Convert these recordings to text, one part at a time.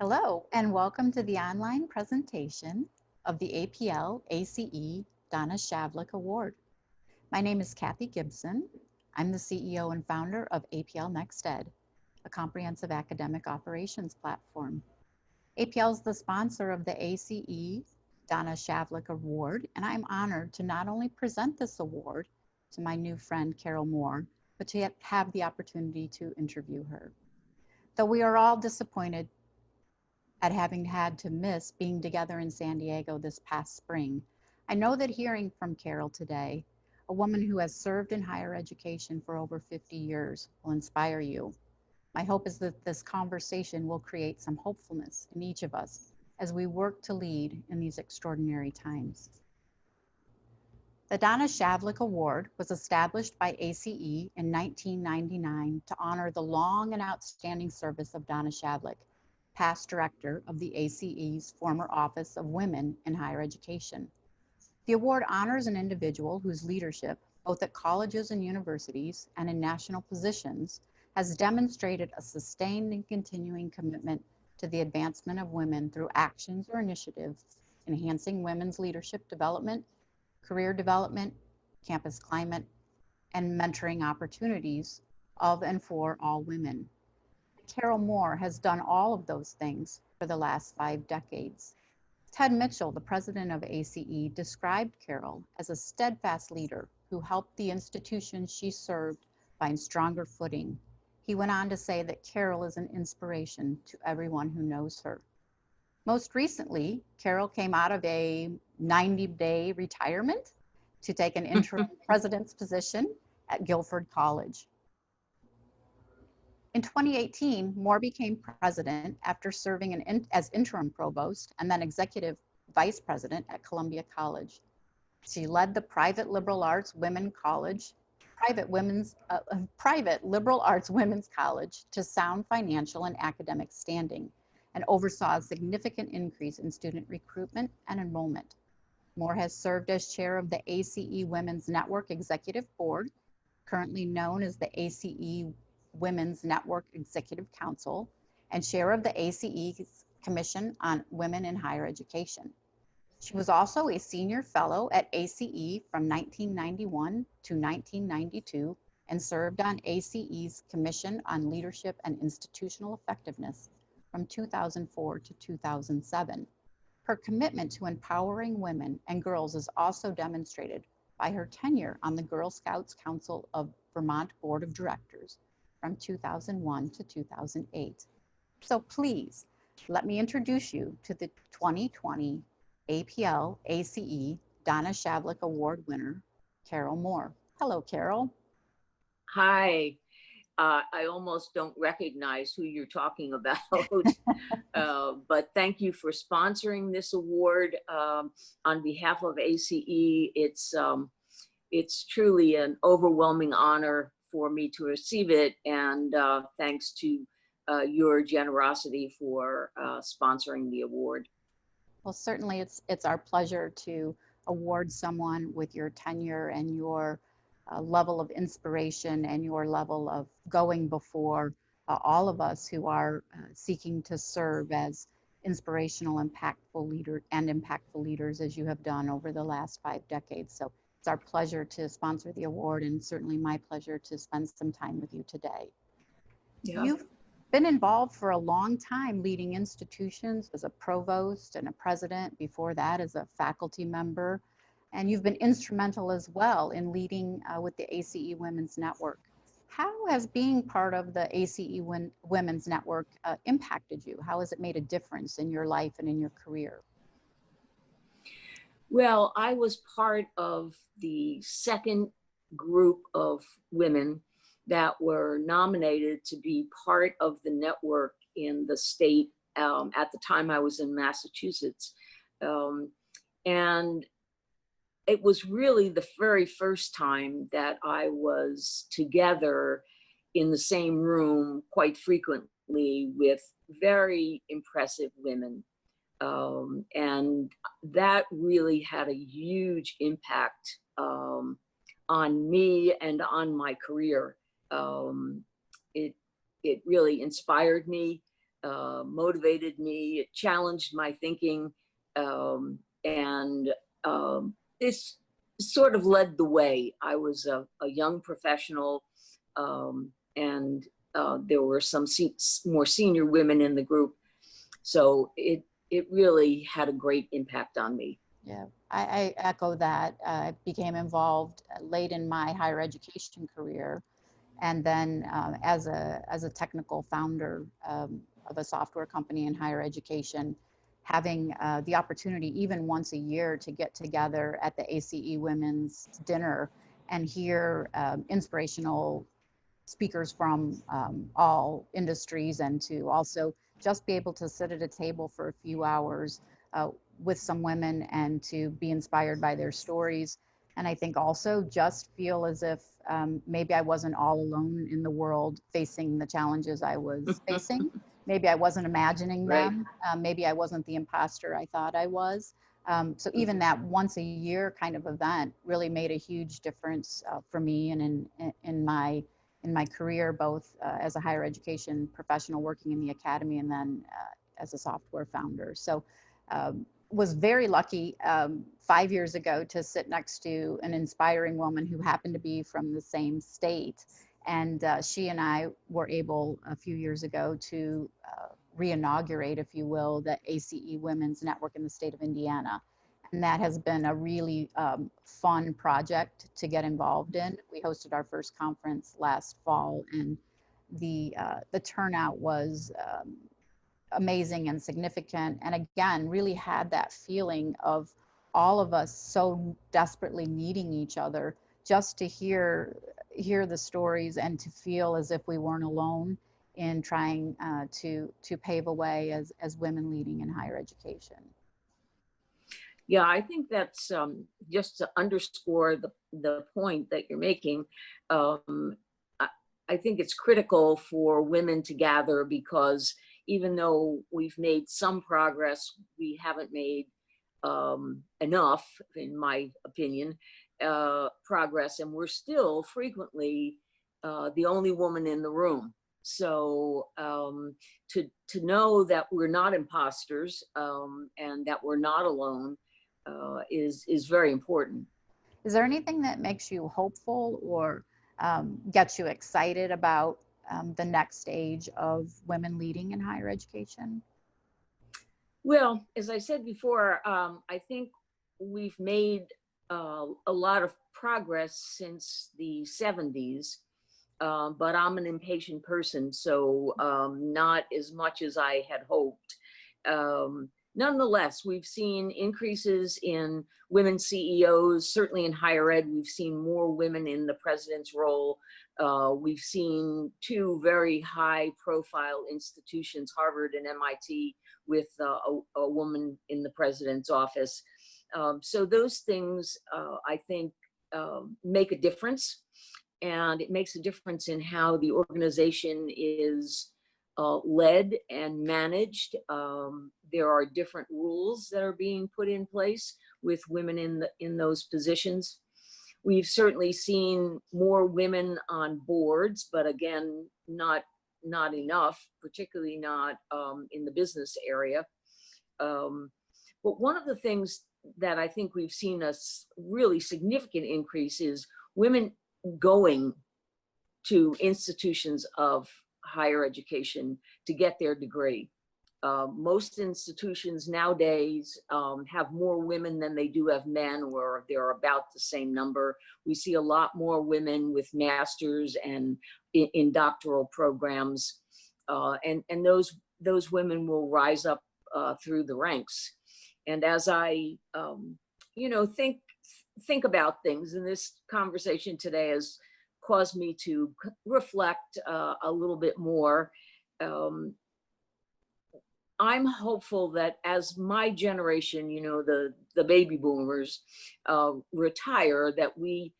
Hello, and welcome to the online presentation of the APL ACE Donna Shavlik Award. My name is Kathy Gibson. I'm the CEO and founder of APL nextED, a comprehensive academic operations platform. APL is the sponsor of the ACE Donna Shavlik Award, and I'm honored to not only present this award to my new friend Carol Moore, but to have the opportunity to interview her. Though we are all disappointed at having had to miss being together in San Diego this past spring, I know that hearing from Carol today, a woman who has served in higher education for over 50 years, will inspire you. My hope is that this conversation will create some hopefulness in each of us as we work to lead in these extraordinary times. The Donna Shavlik Award was established by ACE in 1999 to honor the long and outstanding service of Donna Shavlik, past director of the ACE's former Office of Women in Higher Education. The award honors an individual whose leadership, both at colleges and universities and in national positions, has demonstrated a sustained and continuing commitment to the advancement of women through actions or initiatives enhancing women's leadership development, career development, campus climate, and mentoring opportunities of and for all women. Carol Moore has done all of those things for the last 5 decades. Ted Mitchell, the president of ACE, described Carol as a steadfast leader who helped the institutions she served find stronger footing. He went on to say that Carol is an inspiration to everyone who knows her. Most recently, Carol came out of a 90-day retirement to take an interim president's position at Guilford College. In 2018, Moore became president after serving as interim provost and then executive vice president at Columbia College. She led the private liberal arts women's college, private liberal arts women's college to sound financial and academic standing, and oversaw a significant increase in student recruitment and enrollment. Moore has served as chair of the ACE Women's Network Executive Board, currently known as the ACE Women's Network Executive Council, and chair of the ACE's Commission on Women in Higher Education. She was also a senior fellow at ACE from 1991 to 1992 and served on ACE's Commission on Leadership and Institutional Effectiveness from 2004 to 2007. Her commitment to empowering women and girls is also demonstrated by her tenure on the Girl Scouts Council of Vermont Board of Directors from 2001 to 2008. So please, let me introduce you to the 2020 APL ACE Donna Shavlik Award winner, Carol Moore. Hello, Carol. Hi. I almost don't recognize who you're talking about, but thank you for sponsoring this award. On behalf of ACE, it's truly an overwhelming honor for me to receive it, and thanks to your generosity for sponsoring the award. Well, certainly it's our pleasure to award someone with your tenure and your level of inspiration and your level of going before all of us who are seeking to serve as inspirational, impactful leaders as you have done over the last 5 decades. So it's our pleasure to sponsor the award, and certainly my pleasure to spend some time with you today. Yeah. You've been involved for a long time leading institutions as a provost and a president, before that as a faculty member, and you've been instrumental as well in leading with the ACE Women's Network. How has being part of the ACE Women's Network impacted you? How has it made a difference in your life and in your career? Well, I was part of the second group of women that were nominated to be part of the network in the state. At the time I was in Massachusetts. And it was really the very first time that I was together in the same room quite frequently with very impressive women. And that really had a huge impact on me and on my career. It really inspired me motivated me, it challenged my thinking, and this sort of led the way. I was a young professional, and there were some more senior women in the group. So it really had a great impact on me. Yeah, I echo that. I became involved late in my higher education career, and then as a technical founder of a software company in higher education, having the opportunity even once a year to get together at the ACE Women's Dinner and hear inspirational speakers from all industries, and to also just be able to sit at a table for a few hours with some women and to be inspired by their stories. And I think also just feel as if maybe I wasn't all alone in the world facing the challenges I was facing. Maybe I wasn't imagining Right. them. Maybe I wasn't the imposter I thought I was. So even that once a year kind of event really made a huge difference for me and in my career, both as a higher education professional working in the academy and then as a software founder. So was very lucky 5 years ago to sit next to an inspiring woman who happened to be from the same state. And she and I were able a few years ago to re-inaugurate, if you will, the ACE Women's Network in the state of Indiana. And that has been a really fun project to get involved in. We hosted our first conference last fall, and the turnout was amazing and significant. And again, really had that feeling of all of us so desperately needing each other, just to hear the stories and to feel as if we weren't alone in trying to pave a way as women leading in higher education. Yeah, I think that's just to underscore the point that you're making. Um, I, I think it's critical for women to gather, because even though we've made some progress, we haven't made enough, in my opinion, progress, and we're still frequently the only woman in the room. So to know that we're not imposters, and that we're not alone is very important. Is there anything that makes you hopeful or gets you excited about the next stage of women leading in higher education? Well, as I said before, I think we've made a lot of progress since the 70s, but I'm an impatient person, so not as much as I had hoped. Nonetheless, we've seen increases in women CEOs. Certainly in higher ed, we've seen more women in the president's role. We've seen two very high profile institutions, Harvard and MIT, with a woman in the president's office. So those things, I think, make a difference. And it makes a difference in how the organization is led and managed. There are different rules that are being put in place with women in those positions. We've certainly seen more women on boards, but again, not enough, particularly not in the business area. But one of the things that I think we've seen a really significant increase is women going to institutions of higher education to get their degree. Most institutions nowadays have more women than they do have men, or they're about the same number. We see a lot more women with masters and in doctoral programs, and those women will rise up through the ranks. And as I, think about things, and this conversation today has caused me to reflect a little bit more. I'm hopeful that as my generation, the baby boomers, retire, that we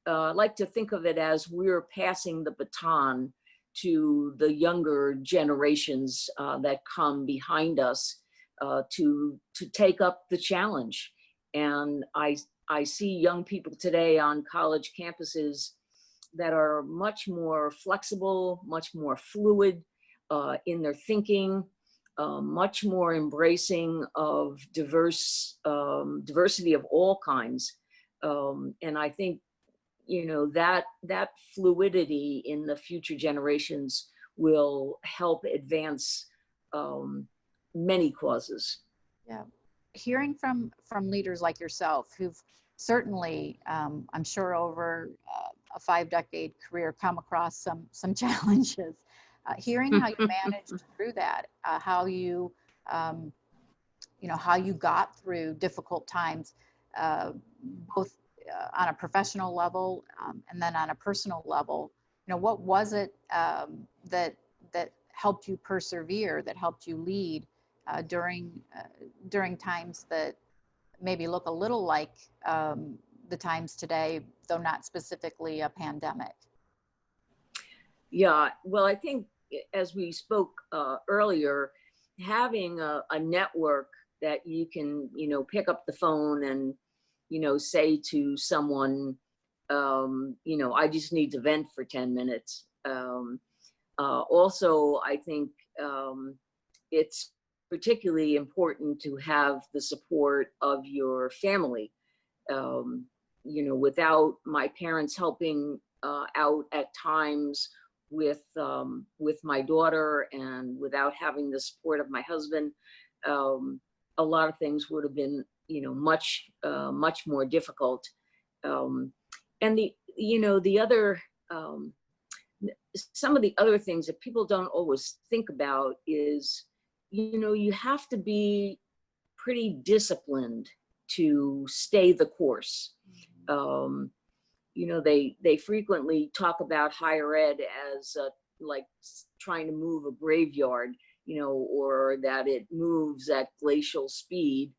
like to think of it as we're passing the baton to the younger generations that come behind us to take up the challenge. And I see young people today on college campuses that are much more flexible, much more fluid, in their thinking, much more embracing of diversity of all kinds. And I think, that fluidity in the future generations will help advance many causes. Yeah. Hearing from leaders like yourself who've certainly, I'm sure over a 5-decade career, come across some challenges. Hearing how you managed through that, how you, how you got through difficult times, both on a professional level and then on a personal level. What was it that helped you persevere, that helped you lead during times that maybe look a little like the times today, though not specifically a pandemic? Yeah, well, I think as we spoke earlier, having a network that you can, pick up the phone and, say to someone, I just need to vent for 10 minutes. Also, I think it's particularly important to have the support of your family. Without my parents helping out at times with my daughter, and without having the support of my husband, a lot of things would have been, much more difficult. And the other, some of the other things that people don't always think about is, you have to be pretty disciplined to stay the course. They frequently talk about higher ed as like trying to move a graveyard, or that it moves at glacial speed.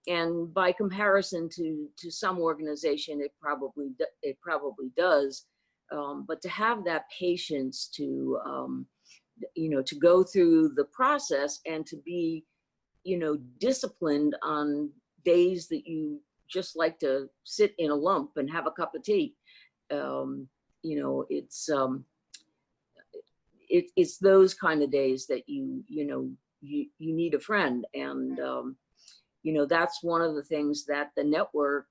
And by comparison to some organization, it probably does. But to have that patience to go through the process and to be, disciplined on days that you just like to sit in a lump and have a cup of tea. It's those kind of days that you need a friend. And, that's one of the things that the network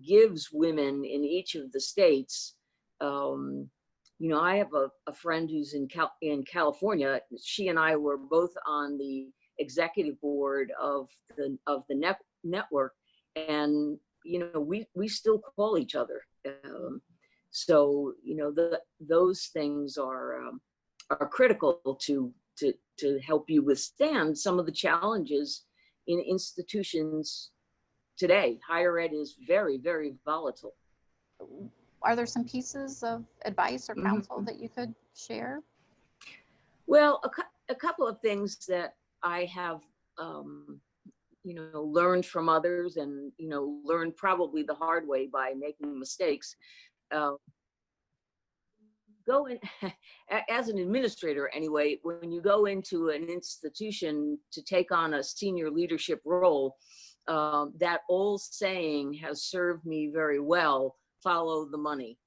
gives women in each of the states. I have a friend who's in California. She and I were both on the executive board of the network, and we still call each other. So those things are critical to help you withstand some of the challenges in institutions today. Higher ed is very, very volatile. Are there some pieces of advice or counsel that you could share? Well, a couple of things that I have, learned from others, and, learned probably the hard way by making mistakes. Go in, as an administrator anyway, when you go into an institution to take on a senior leadership role, that old saying has served me very well: follow the money.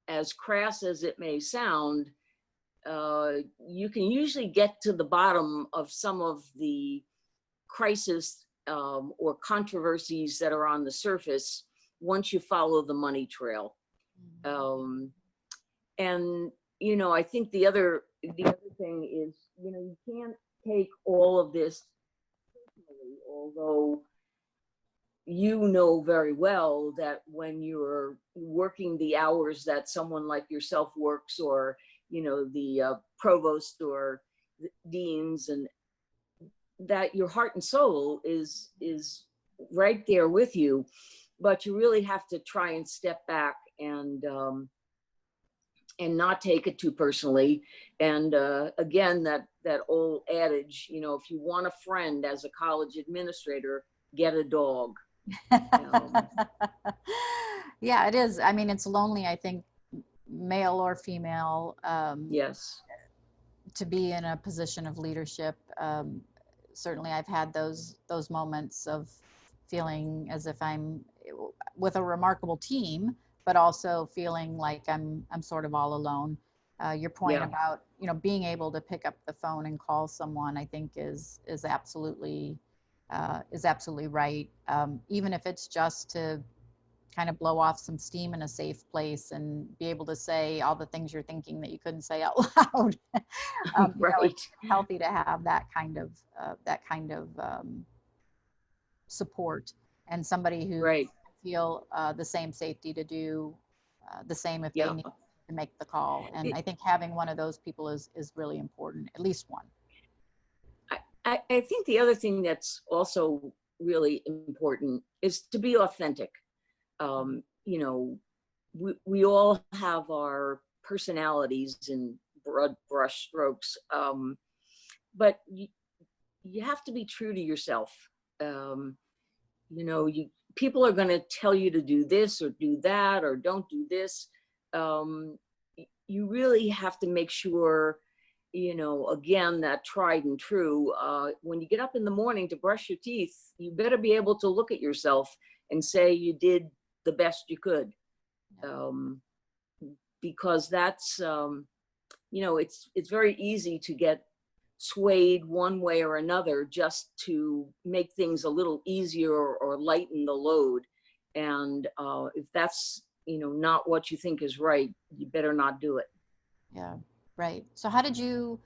As crass as it may sound, you can usually get to the bottom of some of the crisis or controversies that are on the surface once you follow the money trail. And I think the other thing is, you can't take all of this personally, although you know very well that when you're working the hours that someone like yourself works, or the provost or the deans, and that your heart and soul is right there with you, but you really have to try and step back and not take it too personally. And again, that old adage, if you want a friend as a college administrator, get a dog. Yeah, it is. I mean, it's lonely, I think, male or female, Yes, to be in a position of leadership. Certainly I've had those moments of feeling as if I'm with a remarkable team, but also feeling like I'm sort of all alone. Your point Yeah. about, being able to pick up the phone and call someone, I think is absolutely right. Even if it's just to kind of blow off some steam in a safe place and be able to say all the things you're thinking that you couldn't say out loud. Right. It's healthy to have that kind of support, and somebody who Right. feel the same safety to do the same if they Yeah. need to make the call. And I think having one of those people is really important, at least one. I think the other thing that's also really important is to be authentic. We all have our personalities and broad brush strokes, but you have to be true to yourself. Um, People are going to tell you to do this or do that or don't do this. Um, you really have to make sure, again, that tried and true. When you get up in the morning to brush your teeth, you better be able to look at yourself and say you did the best you could. Because that's, it's very easy to get swayed one way or another just to make things a little easier or lighten the load. And if that's, not what you think is right, you better not do it. Yeah, right. So how did you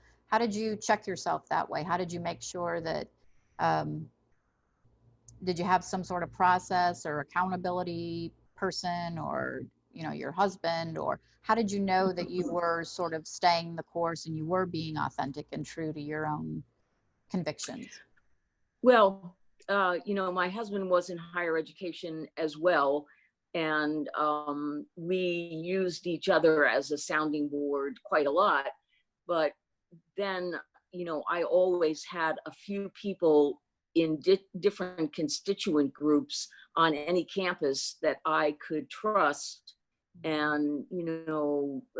check yourself that way? How did you make sure that um, did you have some sort of process or accountability person, or your husband, or how did you know that you were sort of staying the course and you were being authentic and true to your own convictions? Well, my husband was in higher education as well. And we used each other as a sounding board quite a lot. But then, I always had a few people in different constituent groups on any campus that I could trust. And,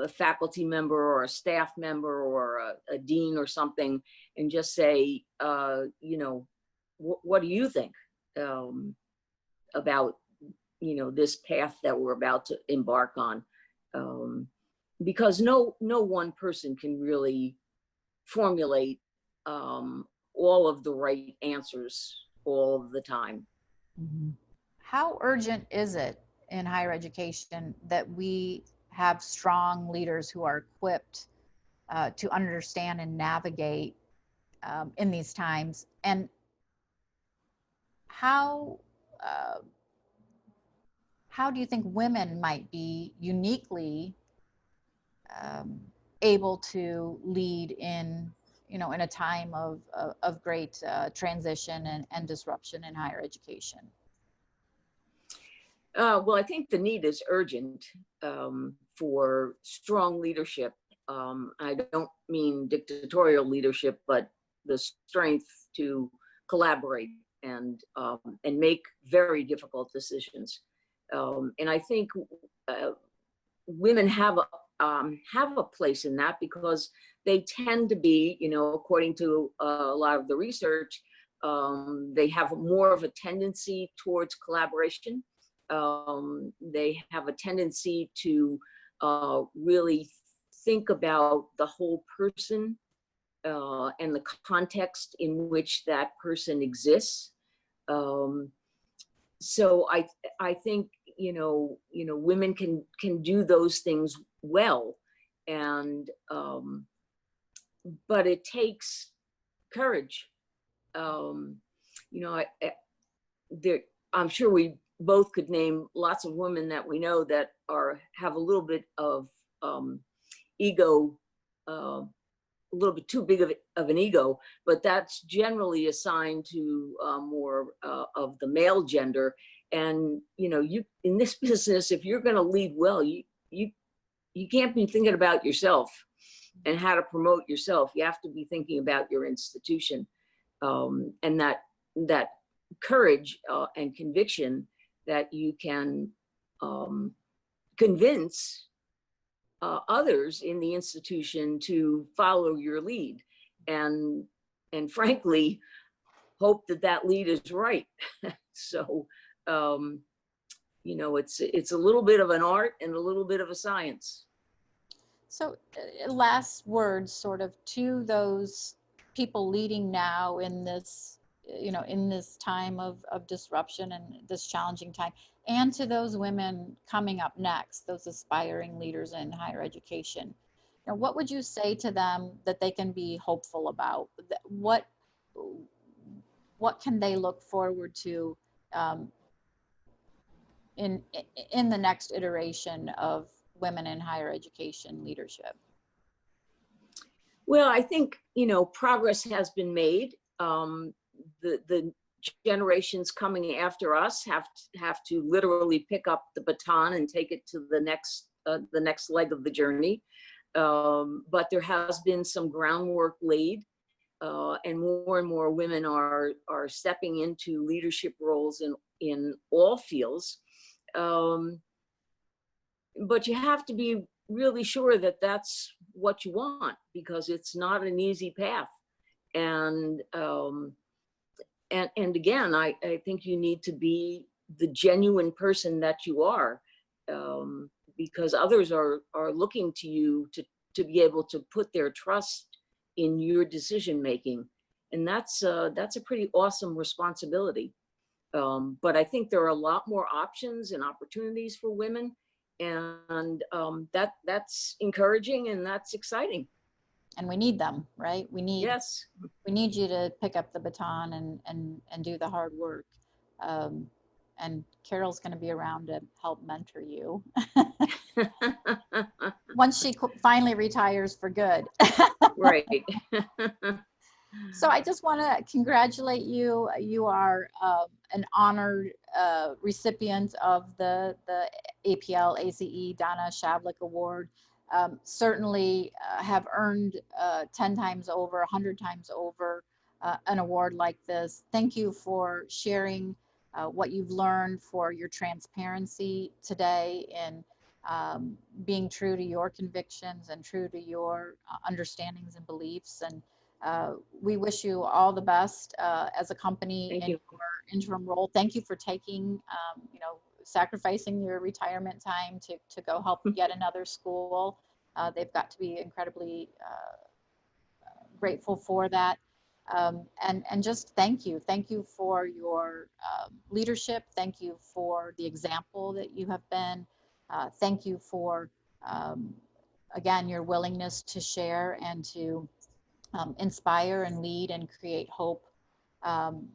a faculty member or a staff member or a dean or something, and just say, what do you think about, this path that we're about to embark on? Because no one person can really formulate all of the right answers all of the time. Mhm. How urgent is it in higher education that we have strong leaders who are equipped to understand and navigate in these times? And how uh, how do you think women might be uniquely um, able to lead in a time of great transition and disruption in higher education? Well, I think the need is urgent for strong leadership. I don't mean dictatorial leadership, but the strength to collaborate and make very difficult decisions. And I think uh, women have a place in that because they tend to be, according to a lot of the research, they have more of a tendency towards collaboration. They have a tendency to really think about the whole person and the context in which that person exists. Um, so I think women can do those things well, and but it takes courage. Um, there, I'm sure we both could name lots of women that we know that have a little bit of ego, a little bit too big of an ego, but that's generally assigned to more of the male gender. And you in this business, if you're going to lead well, you can't be thinking about yourself and how to promote yourself. You have to be thinking about your institution, and that courage and conviction that you can convince others in the institution to follow your lead, and frankly hope that lead is right. So it's a little bit of an art and a little bit of a science. So last words sort of to those people leading now in this, in this time of disruption and this challenging time, and to those women coming up next, those aspiring leaders in higher education. What would you say to them that they can be hopeful about? What can they look forward to um, in in the next iteration of women in higher education leadership? Well, I think, progress has been made. The generations coming after us have to literally pick up the baton and take it to the next leg of the journey. But there has been some groundwork laid, and more women are stepping into leadership roles in all fields. Um, but you have to be really sure that that's what you want, because it's not an easy path. And and again, I think you need to be the genuine person that you are, because others are looking to you to be able to put their trust in your decision making, and that's a pretty awesome responsibility. But I think there are a lot more options and opportunities for women, and that's encouraging and that's exciting. And we need them, right? Yes. We need you to pick up the baton and do the hard work. Um, and Carol's going to be around to help mentor you once she finally retires for good. Right. So I just want to congratulate you. You are an honored recipient of the APL ACE Donna Shavlik Award. Certainly have earned 10 times over, 100 times over an award like this. Thank you for sharing what you've learned, for your transparency today, and being true to your convictions and true to your understandings and beliefs. And we wish you all the best as a company Thank in you. your interim role. Thank you for taking, sacrificing your retirement time to go help yet another school. They've got to be incredibly grateful for that. And just thank you. Thank you for your leadership. Thank you for the example that you have been. Thank you for, again, your willingness to share and to inspire and lead and create hope um,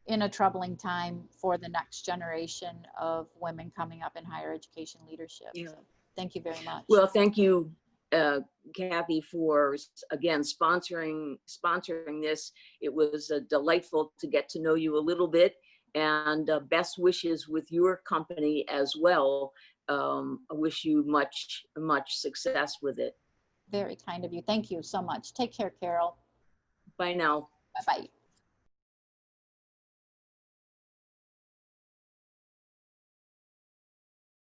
in a troubling time for the next generation of women coming up in higher education leadership. Yeah. So thank you very much. Well, thank you, Kathy, for again sponsoring this. It was delightful to get to know you a little bit, and best wishes with your company as well. I wish you much success with it. Very kind of you. Thank you so much. Take care, Carol. Bye now. Bye-bye.